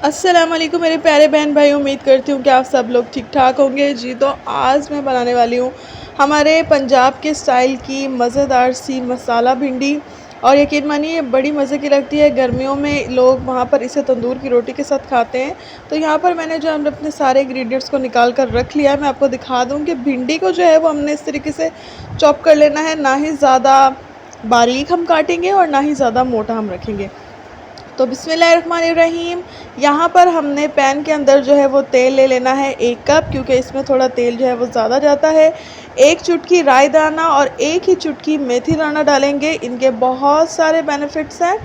अस्सलाम वालेकुम मेरे प्यारे बहन भाई, उम्मीद करती हूँ कि आप सब लोग ठीक ठाक होंगे जी। तो आज मैं बनाने वाली हूँ हमारे पंजाब के स्टाइल की मज़ेदार सी मसाला भिंडी। और यकीन मानिए बड़ी मज़े की लगती है। गर्मियों में लोग वहाँ पर इसे तंदूर की रोटी के साथ खाते हैं। तो यहाँ पर मैंने जो हमने अपने सारे इंग्रेडिएंट्स को निकाल कर रख लिया है। मैं आपको दिखा दूँ कि भिंडी को जो है वो हमने इस तरीके से चॉप कर लेना है, ना ही ज़्यादा बारीक हम काटेंगे और ना ही ज़्यादा मोटा हम रखेंगे। तो बिस्मिल्लाहिर्रहमानिर्रहीम। यहाँ पर हमने पैन के अंदर जो है वो तेल ले लेना है 1 कप, क्योंकि इसमें थोड़ा तेल जो है वो ज़्यादा जाता है। 1 चुटकी राई दाना और 1 ही चुटकी मेथी दाना डालेंगे। इनके बहुत सारे बेनिफिट्स हैं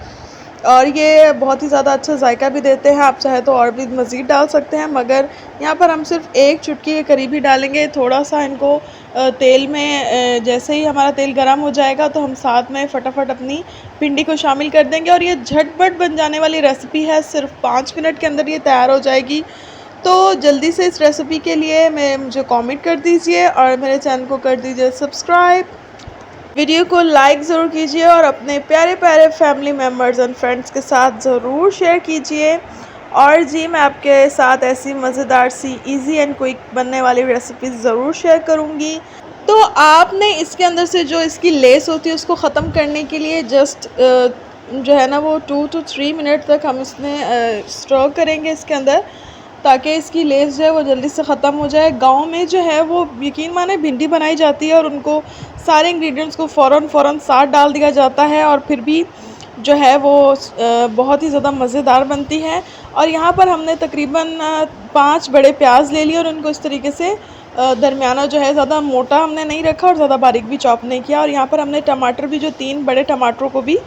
और ये बहुत ही ज़्यादा अच्छा जायका भी देते हैं। आप चाहे तो और भी मज़ीद डाल सकते हैं, मगर यहाँ पर हम सिर्फ 1 चुटकी के करीब ही डालेंगे। थोड़ा सा इनको तेल में जैसे ही हमारा तेल गर्म हो जाएगा तो हम साथ में फटाफट अपनी भिंडी को शामिल कर देंगे। और ये झटपट बन जाने वाली रेसिपी है, सिर्फ 5 मिनट के अंदर ये तैयार हो जाएगी। तो जल्दी से इस रेसिपी के लिए मुझे कमेंट कर दीजिए और मेरे चैनल को कर दीजिए सब्सक्राइब। वीडियो को लाइक ज़रूर कीजिए और अपने प्यारे प्यारे फैमिली मेम्बर्स एंड फ्रेंड्स के साथ ज़रूर शेयर कीजिए। और जी, मैं आपके साथ ऐसी मज़ेदार सी इजी एंड क्विक बनने वाली रेसिपीज़ ज़रूर शेयर करूँगी। तो आपने इसके अंदर से जो इसकी लेस होती है उसको ख़त्म करने के लिए जस्ट जो है ना वो 2 to 3 मिनट तक हम इसमें स्टर करेंगे इसके अंदर, ताकि इसकी लेस जो है वो जल्दी से ख़त्म हो जाए। गाँव में जो है वो यकीन माने भिंडी बनाई जाती है और उनको सारे इंग्रेडिएंट्स को फ़ौरन साथ डाल दिया जाता है और फिर भी जो है वो बहुत ही ज़्यादा मज़ेदार बनती है। और यहाँ पर हमने तकरीबन 5 बड़े प्याज ले लिए और उनको इस तरीके से दरमियाना जो है, ज़्यादा मोटा हमने नहीं रखा और ज़्यादा बारीक भी चॉप नहीं किया। और यहाँ पर हमने टमाटर भी, जो 3 बड़े टमाटरों को भी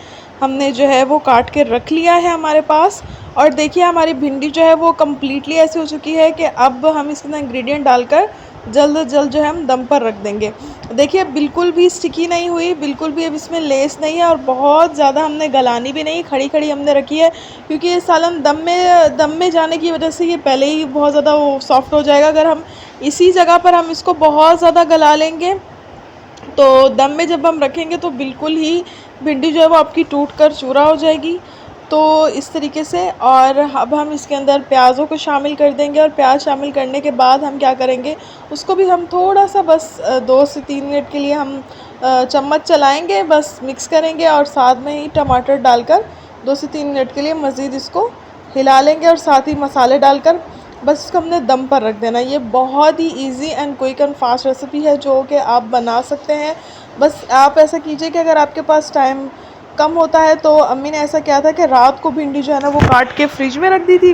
हमने जो है वो काट के रख लिया है हमारे पास। और देखिए हमारी भिंडी जो है वो कम्प्लीटली ऐसी हो चुकी है कि अब हम इसके अंदर इंग्रेडिएंट डालकर जल्द जल्द जो है हम दम पर रख देंगे। देखिए बिल्कुल भी स्टिकी नहीं हुई, बिल्कुल भी अब इसमें लेस नहीं है और बहुत ज़्यादा हमने गलानी भी नहीं, खड़ी खड़ी हमने रखी है, क्योंकि ये सालन दम में जाने की वजह से ये पहले ही बहुत ज़्यादा वो सॉफ्ट हो जाएगा। अगर हम इसी जगह पर हम इसको बहुत ज़्यादा गला लेंगे तो दम में जब हम रखेंगे तो बिल्कुल ही भिंडी जो है वो आपकी टूट कर चूरा हो जाएगी। तो इस तरीके से। और अब हम इसके अंदर प्याज़ों को शामिल कर देंगे और प्याज शामिल करने के बाद हम क्या करेंगे, उसको भी हम थोड़ा सा बस 2 से 3 मिनट के लिए हम चम्मच चलाएंगे, बस मिक्स करेंगे और साथ में ही टमाटर डालकर 2 से 3 मिनट के लिए मज़ीद इसको हिला लेंगे और साथ ही मसाले डालकर बस इसको हमने दम पर रख देना। ये बहुत ही easy and quick and fast recipe है जो कि आप बना सकते हैं। बस आप ऐसा कीजिए कि अगर आपके पास टाइम कम होता है, तो अम्मी ने ऐसा किया था कि रात को भिंडी जो है ना वो काट के फ्रिज में रख दी थी,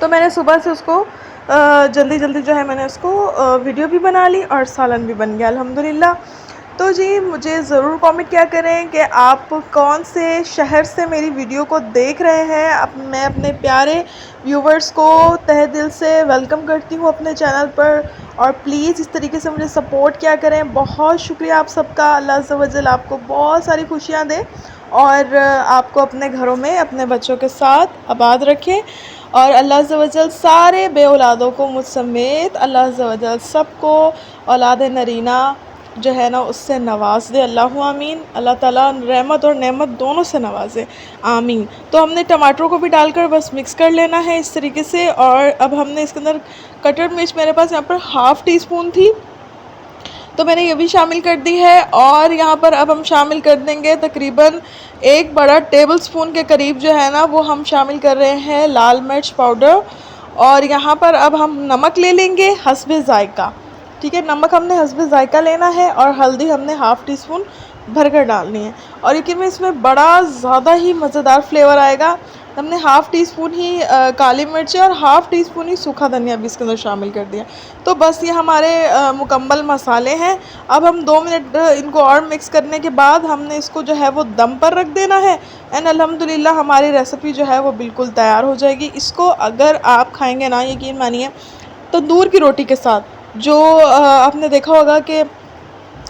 तो मैंने सुबह से उसको जल्दी जल्दी जो है मैंने उसको वीडियो भी बना ली और सालन भी बन गया अल्हम्दुलिल्लाह। तो जी, मुझे ज़रूर कमेंट किया करें कि आप कौन से शहर से मेरी वीडियो को देख रहे हैं। मैं अपने प्यारे व्यूवर्स को तहे दिल से वेलकम करती हूँ अपने चैनल पर और प्लीज़ इस तरीके से मुझे सपोर्ट किया करें। बहुत शुक्रिया आप सबका। अल्लाह अज़्ज़ व जल आपको बहुत सारी खुशियाँ दे और आपको अपने घरों में अपने बच्चों के साथ आबाद रखें। और अल्लाह अज़्ज़ व जल सारे बे औलादों को मुझ समेत अल्लाह अज़्ज़ व जल सबको औलाद नरीना जो है ना उससे नवाज दे। अल्लाह आमीन। अल्लाह ताला रहमत और नेमत दोनों से नवाजे, आमीन। तो हमने टमाटरों को भी डालकर बस मिक्स कर लेना है इस तरीके से। और अब हमने इसके अंदर कटर मिर्च मेरे पास यहाँ पर ½ टीस्पून थी, तो मैंने ये भी शामिल कर दी है। और यहाँ पर अब हम शामिल कर देंगे तकरीबन 1 बड़ा टेबल स्पून के करीब जो है ना वो हम शामिल कर रहे हैं लाल मिर्च पाउडर। और यहाँ पर अब हम नमक ले लेंगे हस्बे ज़ायका, ठीक है। नमक हमने हस्बे ज़ायका लेना है और हल्दी हमने ½ टीस्पून भरकर डालनी है। और यकीन में इसमें बड़ा ज़्यादा ही मज़ेदार फ्लेवर आएगा। हमने ½ टीस्पून ही काली मिर्च और ½ टीस्पून ही सूखा धनिया भी इसके अंदर शामिल कर दिया। तो बस ये हमारे मुकम्मल मसाले हैं। अब हम 2 मिनट इनको और मिक्स करने के बाद हमने इसको जो है वो दम पर रख देना है एंड अल्हम्दुलिल्लाह हमारी रेसिपी जो है वो बिल्कुल तैयार हो जाएगी। इसको अगर आप खाएँगे ना, यकीन मानिए तंदूर की रोटी के साथ, जो आपने देखा होगा कि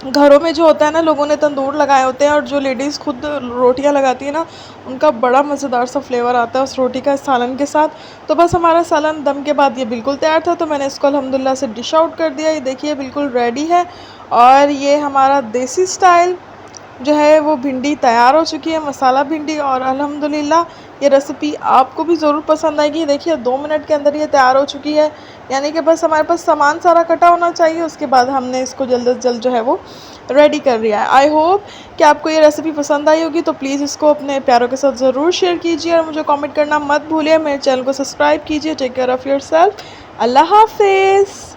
घरों में जो होता है ना, लोगों ने तंदूर लगाए होते हैं और जो लेडीज़ खुद रोटियां लगाती है ना, उनका बड़ा मज़ेदार सा फ्लेवर आता है उस रोटी का सालन के साथ। तो बस हमारा सालन दम के बाद ये बिल्कुल तैयार था, तो मैंने इसको अल्हम्दुलिल्लाह से डिश आउट कर दिया। ये देखिए बिल्कुल रेडी है और ये हमारा देसी स्टाइल जो है वो भिंडी तैयार हो चुकी है, मसाला भिंडी। और अल्हम्दुलिल्लाह ये रेसिपी आपको भी ज़रूर पसंद आएगी। देखिए 2 मिनट के अंदर ये तैयार हो चुकी है, यानी कि बस हमारे पास सामान सारा कटा होना चाहिए, उसके बाद हमने इसको जल्द से जल्द जो है वो रेडी कर लिया है। आई होप कि आपको ये रेसिपी पसंद आई होगी, तो प्लीज़ इसको अपने प्यारों के साथ ज़रूर शेयर कीजिए और मुझे कमेंट करना मत भूलिए। मेरे चैनल को सब्सक्राइब कीजिए। Take care of yourself. Allah हाफ़िज़।